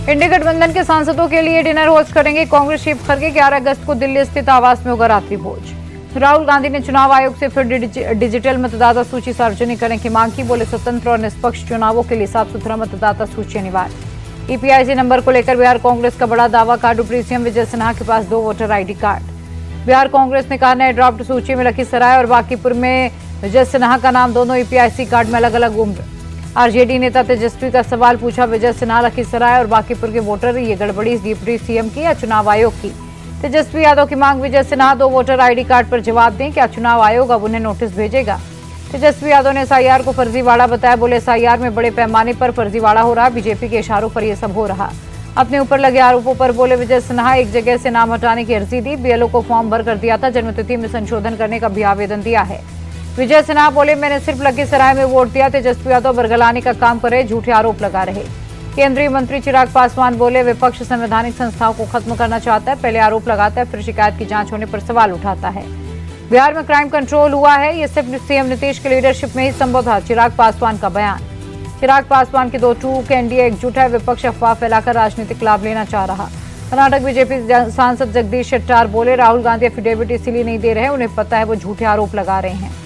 इंडी गठबंधन के सांसदों के लिए डिनर होस्ट करेंगे कांग्रेस चीफ खड़गे। 11 अगस्त को दिल्ली स्थित आवास में होगा रात्रि भोज। राहुल गांधी ने चुनाव आयोग से फिर डिजिटल मतदाता सूची सार्वजनिक करने की मांग की। बोले स्वतंत्र और निष्पक्ष चुनावों के लिए साफ सुथरा मतदाता सूची अनिवार्य। ईपीआईसी नंबर को लेकर बिहार कांग्रेस का बड़ा दावा। कार्ड सीएम विजय सिन्हा के पास 2 voter ID card. Bihar Congress ने कहा नए ड्राफ्ट सूची में लखीसराय और बांकीपुर में विजय सिन्हा का नाम, दोनों ईपीआईसी कार्ड में अलग अलग उम्र। आरजेडी नेता तेजस्वी का सवाल पूछा, विजय सिन्हा लखीसराय और बांकीपुर के वोटर, ये गड़बड़ी डिप्टी सीएम की या चुनाव आयोग की? तेजस्वी यादव की मांग, Vijay Sinha 2 voter ID card पर जवाब दें, क्या चुनाव आयोग अब उन्हें नोटिस भेजेगा? तेजस्वी यादव ने एसआईआर को फर्जीवाड़ा बताया। बोले एसआईआर में बड़े पैमाने पर फर्जीवाड़ा हो रहा, बीजेपी के इशारों पर यह सब हो रहा। अपने ऊपर लगे आरोपों पर बोले विजय सिन्हा, एक जगह से नाम हटाने की अर्जी दी, बीएलओ को फॉर्म भर कर दिया था, जन्मतिथि में संशोधन करने का भी आवेदन दिया है। विजय सिन्हा बोले मैंने सिर्फ लखीसराय में वोट दिया। तेजस्वी यादव बरगलाने का काम कर रहे, झूठे आरोप लगा रहे। केंद्रीय मंत्री चिराग पासवान बोले विपक्ष संवैधानिक संस्थाओं को खत्म करना चाहता है, पहले आरोप लगाता है, फिर शिकायत की जांच होने पर सवाल उठाता है। बिहार में क्राइम कंट्रोल हुआ है, ये सिर्फ सीएम नीतीश की लीडरशिप में ही संभव था, चिराग पासवान का बयान। चिराग पासवान की 2 टूक एनडीए एकजुट है, विपक्ष अफवाह फैलाकर राजनीतिक लाभ लेना चाह रहा। कर्नाटक बीजेपी सांसद जगदीश शेट्टार बोले राहुल गांधी एफिडेविट इसीलिए नहीं दे रहे, उन्हें पता है वो झूठे आरोप लगा रहे हैं।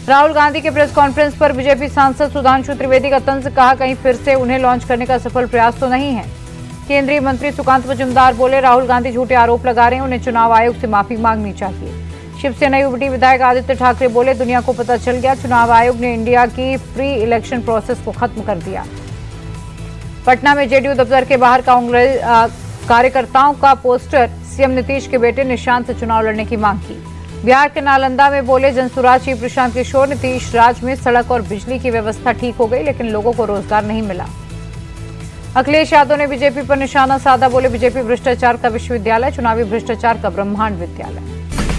राहुल गांधी के प्रेस कॉन्फ्रेंस पर बीजेपी सांसद सुधांशु त्रिवेदी का तंज, कहा कहीं फिर से उन्हें लॉन्च करने का सफल प्रयास तो नहीं है। केंद्रीय मंत्री सुकांत मजूमदार बोले राहुल गांधी झूठे आरोप लगा रहे हैं, उन्हें चुनाव आयोग से माफी मांगनी चाहिए। शिवसेना यूबीटी विधायक आदित्य ठाकरे बोले दुनिया को पता चल गया, चुनाव आयोग ने इंडिया की फ्री इलेक्शन प्रोसेस को खत्म कर दिया। पटना में जेडीयू दफ्तर के बाहर कांग्रेस कार्यकर्ताओं का पोस्टर, सीएम नीतीश के बेटे निशांत से चुनाव लड़ने की मांग की। बिहार के नालंदा में बोले जनसुराज चीफ प्रशांत किशोर, नीतीश राज में सड़क और बिजली की व्यवस्था ठीक हो गई लेकिन लोगों को रोजगार नहीं मिला। अखिलेश यादव ने बीजेपी पर निशाना साधा, बोले बीजेपी भ्रष्टाचार का विश्वविद्यालय, चुनावी भ्रष्टाचार का ब्रह्मांड विद्यालय।